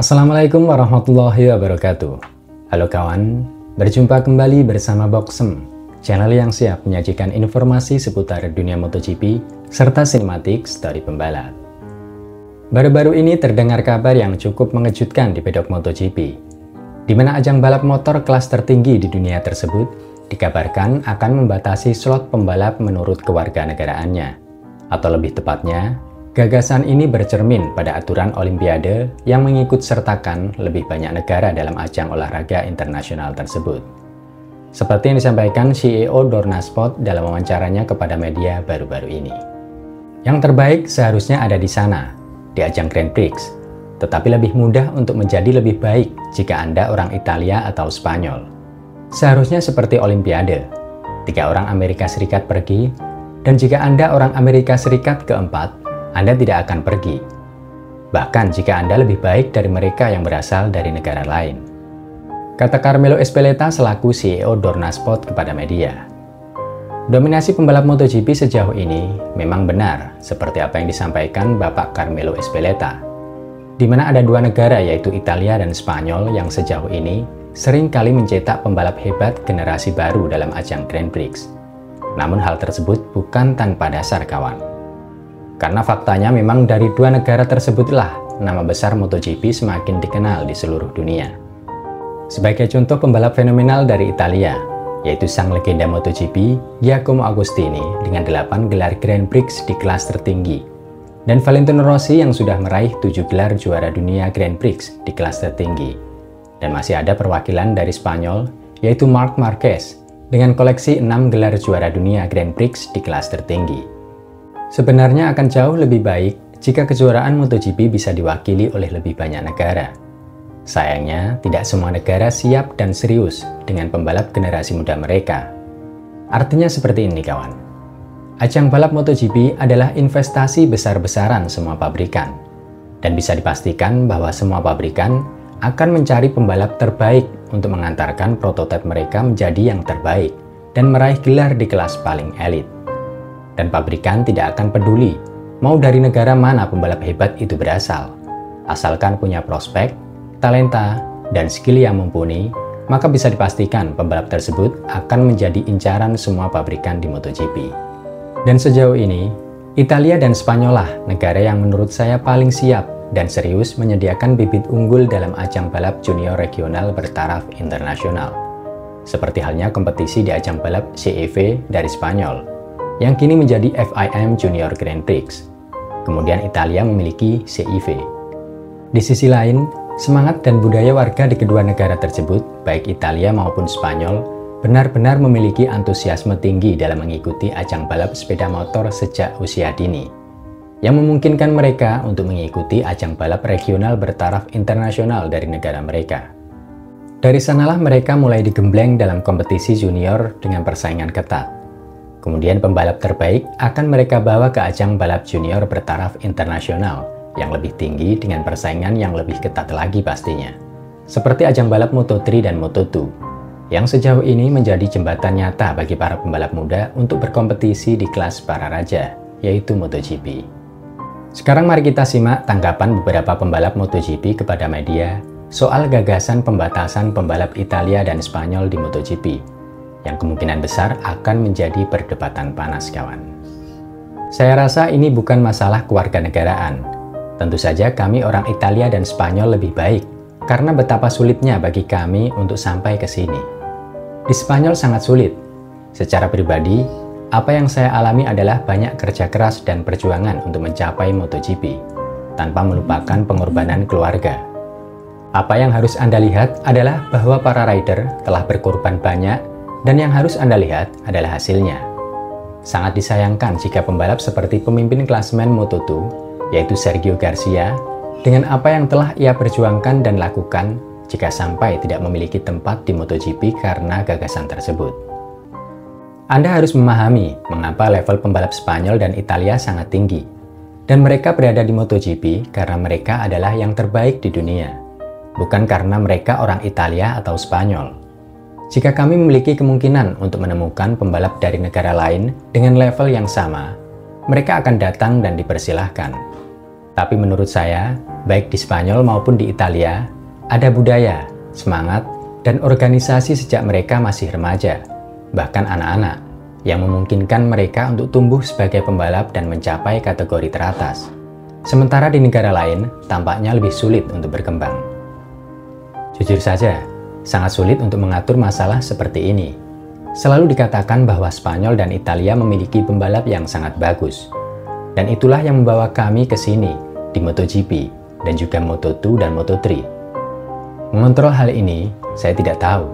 Assalamualaikum warahmatullahi wabarakatuh. Halo kawan, berjumpa kembali bersama Boxem, channel yang siap menyajikan informasi seputar dunia MotoGP serta sinematik story pembalap. Baru-baru ini terdengar kabar yang cukup mengejutkan di pedok MotoGP, di mana ajang balap motor kelas tertinggi di dunia tersebut dikabarkan akan membatasi slot pembalap menurut kewarganegaraannya, atau lebih tepatnya, gagasan ini bercermin pada aturan Olimpiade yang mengikut sertakan lebih banyak negara dalam ajang olahraga internasional tersebut. Seperti yang disampaikan CEO Dorna Sport dalam wawancaranya kepada media baru-baru ini. Yang terbaik seharusnya ada di sana, di ajang Grand Prix, tetapi lebih mudah untuk menjadi lebih baik jika Anda orang Italia atau Spanyol. Seharusnya seperti Olimpiade, 3 orang Amerika Serikat pergi, dan jika Anda orang Amerika Serikat keempat, Anda tidak akan pergi. Bahkan jika Anda lebih baik dari mereka yang berasal dari negara lain. Kata Carmelo Ezpeleta selaku CEO Dorna Sport kepada media. Dominasi pembalap MotoGP sejauh ini memang benar seperti apa yang disampaikan Bapak Carmelo Ezpeleta, di mana ada 2 negara yaitu Italia dan Spanyol yang sejauh ini sering kali mencetak pembalap hebat generasi baru dalam ajang Grand Prix. Namun hal tersebut bukan tanpa dasar kawan. Karena faktanya memang dari 2 negara tersebutlah nama besar MotoGP semakin dikenal di seluruh dunia. Sebagai contoh pembalap fenomenal dari Italia, yaitu sang legenda MotoGP Giacomo Agostini dengan 8 gelar Grand Prix di kelas tertinggi, dan Valentino Rossi yang sudah meraih 7 gelar juara dunia Grand Prix di kelas tertinggi. Dan masih ada perwakilan dari Spanyol, yaitu Marc Marquez dengan koleksi 6 gelar juara dunia Grand Prix di kelas tertinggi. Sebenarnya akan jauh lebih baik jika kejuaraan MotoGP bisa diwakili oleh lebih banyak negara. Sayangnya, tidak semua negara siap dan serius dengan pembalap generasi muda mereka. Artinya seperti ini kawan. Ajang balap MotoGP adalah investasi besar-besaran semua pabrikan. Dan bisa dipastikan bahwa semua pabrikan akan mencari pembalap terbaik untuk mengantarkan prototipe mereka menjadi yang terbaik dan meraih gelar di kelas paling elit. Dan pabrikan tidak akan peduli mau dari negara mana pembalap hebat itu berasal. Asalkan punya prospek, talenta, dan skill yang mumpuni, maka bisa dipastikan pembalap tersebut akan menjadi incaran semua pabrikan di MotoGP. Dan sejauh ini, Italia dan Spanyol lah negara yang menurut saya paling siap dan serius menyediakan bibit unggul dalam ajang balap junior regional bertaraf internasional. Seperti halnya kompetisi di ajang balap CEV dari Spanyol, yang kini menjadi FIM Junior Grand Prix. Kemudian Italia memiliki CIV. Di sisi lain, semangat dan budaya warga di kedua negara tersebut, baik Italia maupun Spanyol, benar-benar memiliki antusiasme tinggi dalam mengikuti ajang balap sepeda motor sejak usia dini, yang memungkinkan mereka untuk mengikuti ajang balap regional bertaraf internasional dari negara mereka. Dari sanalah mereka mulai digembleng dalam kompetisi junior dengan persaingan ketat. Kemudian pembalap terbaik akan mereka bawa ke ajang balap junior bertaraf internasional yang lebih tinggi dengan persaingan yang lebih ketat lagi pastinya. Seperti ajang balap Moto3 dan Moto2, yang sejauh ini menjadi jembatan nyata bagi para pembalap muda untuk berkompetisi di kelas para raja, yaitu MotoGP. Sekarang mari kita simak tanggapan beberapa pembalap MotoGP kepada media soal gagasan pembatasan pembalap Italia dan Spanyol di MotoGP, yang kemungkinan besar akan menjadi perdebatan panas kawan. Saya rasa ini bukan masalah kewarganegaraan. Tentu saja kami orang Italia dan Spanyol lebih baik, karena betapa sulitnya bagi kami untuk sampai ke sini. Di Spanyol sangat sulit. Secara pribadi, apa yang saya alami adalah banyak kerja keras dan perjuangan untuk mencapai MotoGP, tanpa melupakan pengorbanan keluarga. Apa yang harus Anda lihat adalah bahwa para rider telah berkorban banyak, dan yang harus Anda lihat adalah hasilnya. Sangat disayangkan jika pembalap seperti pemimpin klasemen Moto2, yaitu Sergio Garcia, dengan apa yang telah ia perjuangkan dan lakukan, jika sampai tidak memiliki tempat di MotoGP karena gagasan tersebut. Anda harus memahami mengapa level pembalap Spanyol dan Italia sangat tinggi, dan mereka berada di MotoGP karena mereka adalah yang terbaik di dunia, bukan karena mereka orang Italia atau Spanyol. Jika kami memiliki kemungkinan untuk menemukan pembalap dari negara lain dengan level yang sama, mereka akan datang dan dipersilahkan. Tapi menurut saya, Baik di Spanyol maupun di Italia, ada budaya, semangat, dan organisasi sejak mereka masih remaja, bahkan anak-anak, yang memungkinkan mereka untuk tumbuh sebagai pembalap dan mencapai kategori teratas. Sementara di negara lain, tampaknya lebih sulit untuk berkembang. Jujur saja, sangat sulit untuk mengatur masalah seperti ini. Selalu dikatakan bahwa Spanyol dan Italia memiliki pembalap yang sangat bagus. Dan itulah yang membawa kami ke sini, di MotoGP, dan juga Moto2 dan Moto3. Mengontrol hal ini, saya tidak tahu.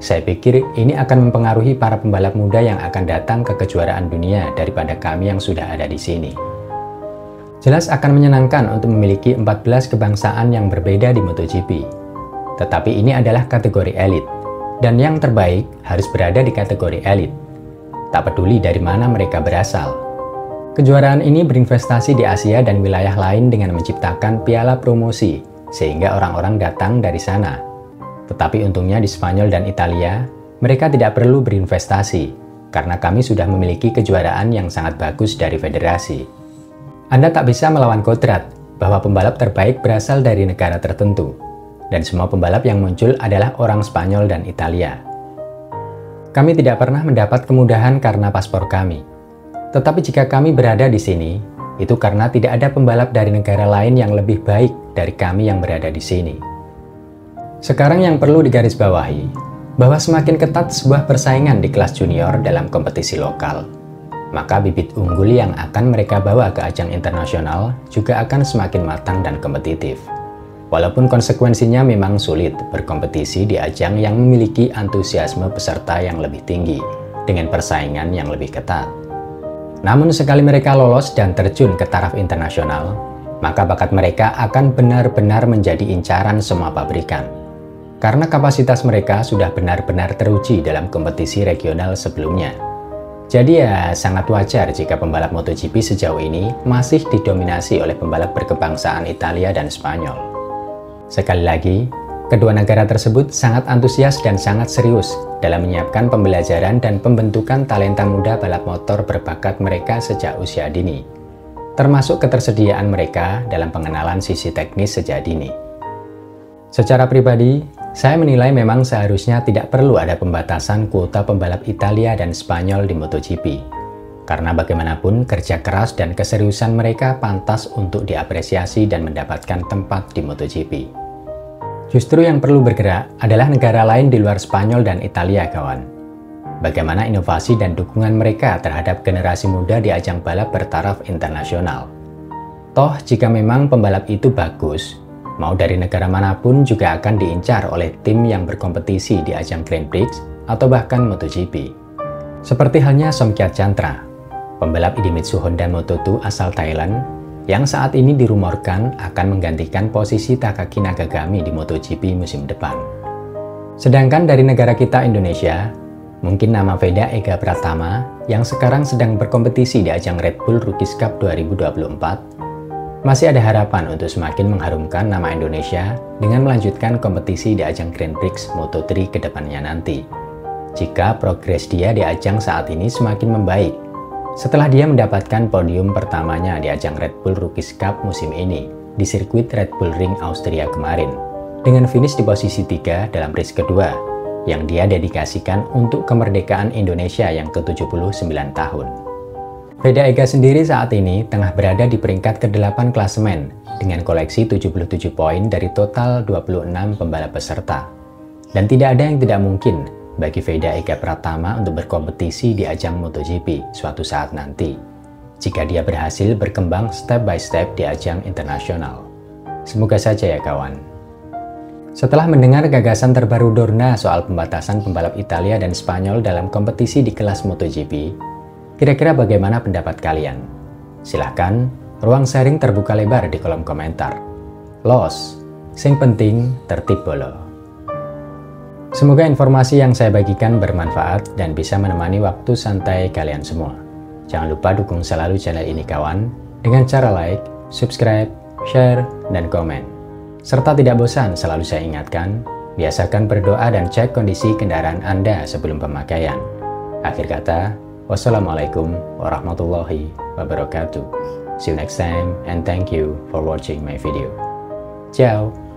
Saya pikir ini akan mempengaruhi para pembalap muda yang akan datang ke kejuaraan dunia daripada kami yang sudah ada di sini. Jelas akan menyenangkan untuk memiliki 14 kebangsaan yang berbeda di MotoGP. Tetapi ini adalah kategori elit, dan yang terbaik harus berada di kategori elit. Tak peduli dari mana mereka berasal. Kejuaraan ini berinvestasi di Asia dan wilayah lain dengan menciptakan piala promosi, sehingga orang-orang datang dari sana. Tetapi untungnya di Spanyol dan Italia, mereka tidak perlu berinvestasi, karena kami sudah memiliki kejuaraan yang sangat bagus dari federasi. Anda tak bisa melawan kodrat bahwa pembalap terbaik berasal dari negara tertentu, dan semua pembalap yang muncul adalah orang Spanyol dan Italia. Kami tidak pernah mendapat kemudahan karena paspor kami. Tetapi jika kami berada di sini, itu karena tidak ada pembalap dari negara lain yang lebih baik dari kami yang berada di sini. Sekarang yang perlu digarisbawahi, bahwa semakin ketat sebuah persaingan di kelas junior dalam kompetisi lokal, maka bibit unggul yang akan mereka bawa ke ajang internasional juga akan semakin matang dan kompetitif. Walaupun konsekuensinya memang sulit berkompetisi di ajang yang memiliki antusiasme peserta yang lebih tinggi, dengan persaingan yang lebih ketat. Namun sekali mereka lolos dan terjun ke taraf internasional, maka bakat mereka akan benar-benar menjadi incaran semua pabrikan. Karena kapasitas mereka sudah benar-benar teruji dalam kompetisi regional sebelumnya. Jadi ya sangat wajar jika pembalap MotoGP sejauh ini masih didominasi oleh pembalap berkebangsaan Italia dan Spanyol. Sekali lagi, kedua negara tersebut sangat antusias dan sangat serius dalam menyiapkan pembelajaran dan pembentukan talenta muda balap motor berbakat mereka sejak usia dini, termasuk ketersediaan mereka dalam pengenalan sisi teknis sejak dini. Secara pribadi, saya menilai memang seharusnya tidak perlu ada pembatasan kuota pembalap Italia dan Spanyol di MotoGP. Karena bagaimanapun kerja keras dan keseriusan mereka pantas untuk diapresiasi dan mendapatkan tempat di MotoGP. Justru yang perlu bergerak adalah negara lain di luar Spanyol dan Italia, kawan. Bagaimana inovasi dan dukungan mereka terhadap generasi muda di ajang balap bertaraf internasional. Toh, jika memang pembalap itu bagus, mau dari negara manapun juga akan diincar oleh tim yang berkompetisi di ajang Grand Prix atau bahkan MotoGP. Seperti halnya Somkya Chantra, pembalap Idemitsu Honda Moto2 asal Thailand, yang saat ini dirumorkan akan menggantikan posisi Takaki Nakagami di MotoGP musim depan. Sedangkan dari negara kita Indonesia, mungkin nama Veda Ega Pratama yang sekarang sedang berkompetisi di ajang Red Bull Rookies Cup 2024, masih ada harapan untuk semakin mengharumkan nama Indonesia dengan melanjutkan kompetisi di ajang Grand Prix Moto3 ke depannya nanti. Jika progres dia di ajang saat ini semakin membaik, setelah dia mendapatkan podium pertamanya di ajang Red Bull Rookies Cup musim ini di sirkuit Red Bull Ring Austria kemarin, dengan finish di posisi 3 dalam race kedua, yang dia dedikasikan untuk kemerdekaan Indonesia yang ke-79 tahun. Veda Ega sendiri saat ini tengah berada di peringkat ke-8 klasemen dengan koleksi 77 poin dari total 26 pembalap peserta. Dan tidak ada yang tidak mungkin bagi Veda Ega Pratama untuk berkompetisi di ajang MotoGP suatu saat nanti, jika dia berhasil berkembang step by step di ajang internasional. Semoga saja ya kawan. Setelah mendengar gagasan terbaru Dorna soal pembatasan pembalap Italia dan Spanyol dalam kompetisi di kelas MotoGP, kira-kira bagaimana pendapat kalian? Silahkan, ruang sharing terbuka lebar di kolom komentar. Los, sing penting tertib bolo. Semoga informasi yang saya bagikan bermanfaat dan bisa menemani waktu santai kalian semua. Jangan lupa dukung selalu channel ini kawan, dengan cara like, subscribe, share, dan komen. Serta tidak bosan selalu saya ingatkan, biasakan berdoa dan cek kondisi kendaraan Anda sebelum pemakaian. Akhir kata, wassalamualaikum warahmatullahi wabarakatuh. See you next time and thank you for watching my video. Ciao!